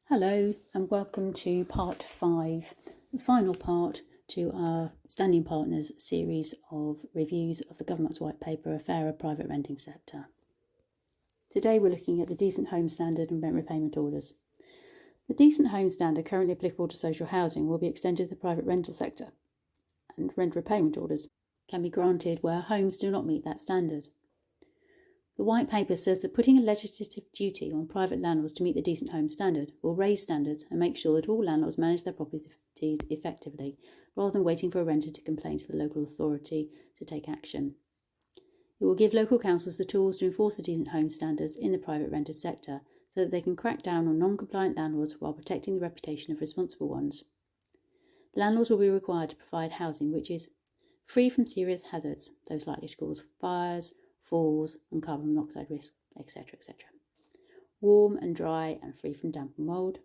Hello and welcome to part 5, the final part to our Standing Partners series of reviews of the Government's White Paper, A Fairer Private Renting Sector. Today we're looking at the Decent Home Standard and rent repayment orders. The Decent Home Standard, currently applicable to social housing, will be extended to the private rental sector, and rent repayment orders can be granted where homes do not meet that standard. The White Paper says that putting a legislative duty on private landlords to meet the Decent Home Standard will raise standards and make sure that all landlords manage their properties effectively, rather than waiting for a renter to complain to the local authority to take action. It will give local councils the tools to enforce the Decent Home Standards in the private rented sector, so that they can crack down on non-compliant landlords while protecting the reputation of responsible ones. Landlords will be required to provide housing which is free from serious hazards, those likely to cause fires, falls and carbon monoxide risk, etc. Warm and dry and free from damp and mould,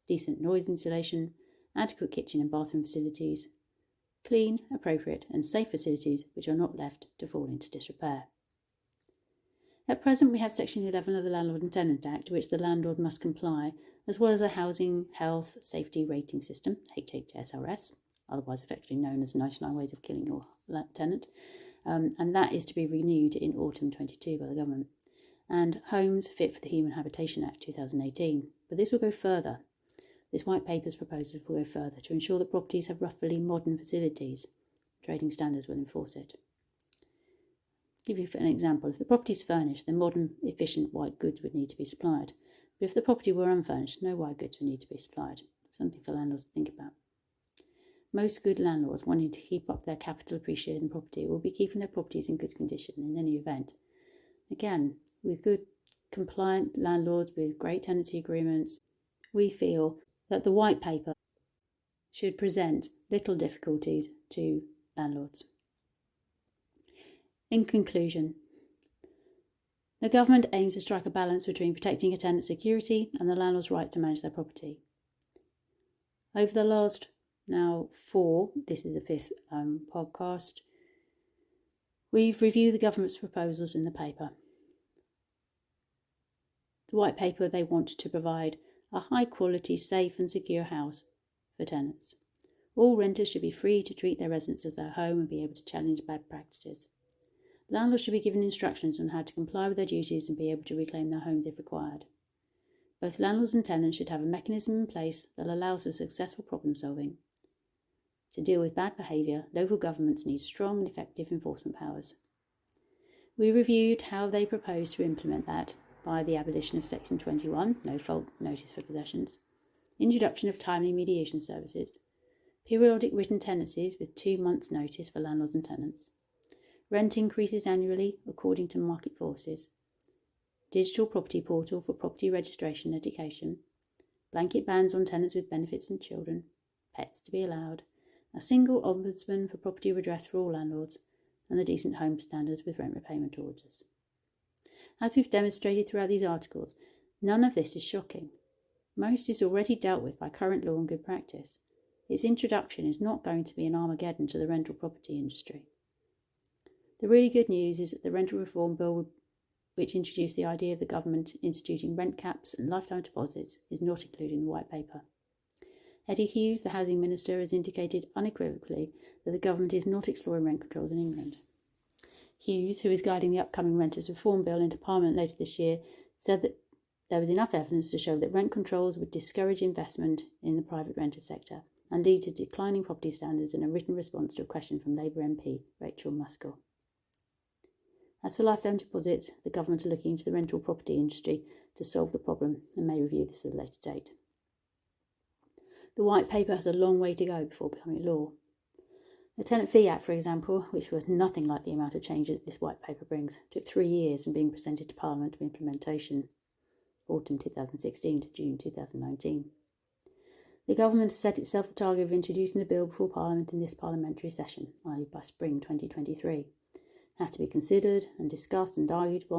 decent noise insulation, adequate kitchen and bathroom facilities, clean, appropriate and safe facilities which are not left to fall into disrepair. At present we have Section 11 of the Landlord and Tenant Act, to which the landlord must comply, as well as a Housing Health Safety Rating System, HHSRS, otherwise affectionately known as 99 Ways of Killing Your Tenant, and that is to be renewed in autumn 22 by the government, and Homes Fit for the Human Habitation Act 2018. But this will go further. This White Paper's proposals will go further to ensure that properties have roughly modern facilities. Trading standards will enforce it. Give you an example. If the property is furnished, then modern, efficient white goods would need to be supplied. But if the property were unfurnished, no white goods would need to be supplied. Something for landlords to think about. Most good landlords wanting to keep up their capital appreciating property will be keeping their properties in good condition in any event. Again, with good compliant landlords with great tenancy agreements, we feel that the White Paper should present little difficulties to landlords. In conclusion, the government aims to strike a balance between protecting a tenant's security and the landlord's right to manage their property. Over the last this is the 5th podcast, we've reviewed the government's proposals in the paper. The White Paper, they want to provide a high quality, safe and secure house for tenants. All renters should be free to treat their residence as their home and be able to challenge bad practices. Landlords should be given instructions on how to comply with their duties and be able to reclaim their homes if required. Both landlords and tenants should have a mechanism in place that allows for successful problem solving. To deal with bad behaviour, local governments need strong and effective enforcement powers. We reviewed how they propose to implement that by the abolition of Section 21, no fault notice for possessions, introduction of timely mediation services, periodic written tenancies with 2 months' notice for landlords and tenants, rent increases annually according to market forces, digital property portal for property registration and education, blanket bans on tenants with benefits and children, pets to be allowed, a single ombudsman for property redress for all landlords, and the Decent Home Standards with rent repayment orders. As we've demonstrated throughout these articles, none of this is shocking. Most is already dealt with by current law and good practice. Its introduction is not going to be an Armageddon to the rental property industry. The really good news is that the Rental Reform Bill, which introduced the idea of the government instituting rent caps and lifetime deposits, is not included in the White Paper. Eddie Hughes, the Housing Minister, has indicated unequivocally that the government is not exploring rent controls in England. Hughes, who is guiding the upcoming Renters Reform Bill into Parliament later this year, said that there was enough evidence to show that rent controls would discourage investment in the private rented sector and lead to declining property standards, in a written response to a question from Labour MP Rachel Muskell. As for lifetime deposits, the government are looking into the rental property industry to solve the problem and may review this at a later date. The White Paper has a long way to go before becoming law. The Tenant Fee Act, for example, which was nothing like the amount of change that this White Paper brings, took 3 years from being presented to Parliament to implementation, autumn 2016 to June 2019. The government has set itself the target of introducing the bill before Parliament in this parliamentary session, i.e. by spring 2023. It has to be considered and discussed and argued upon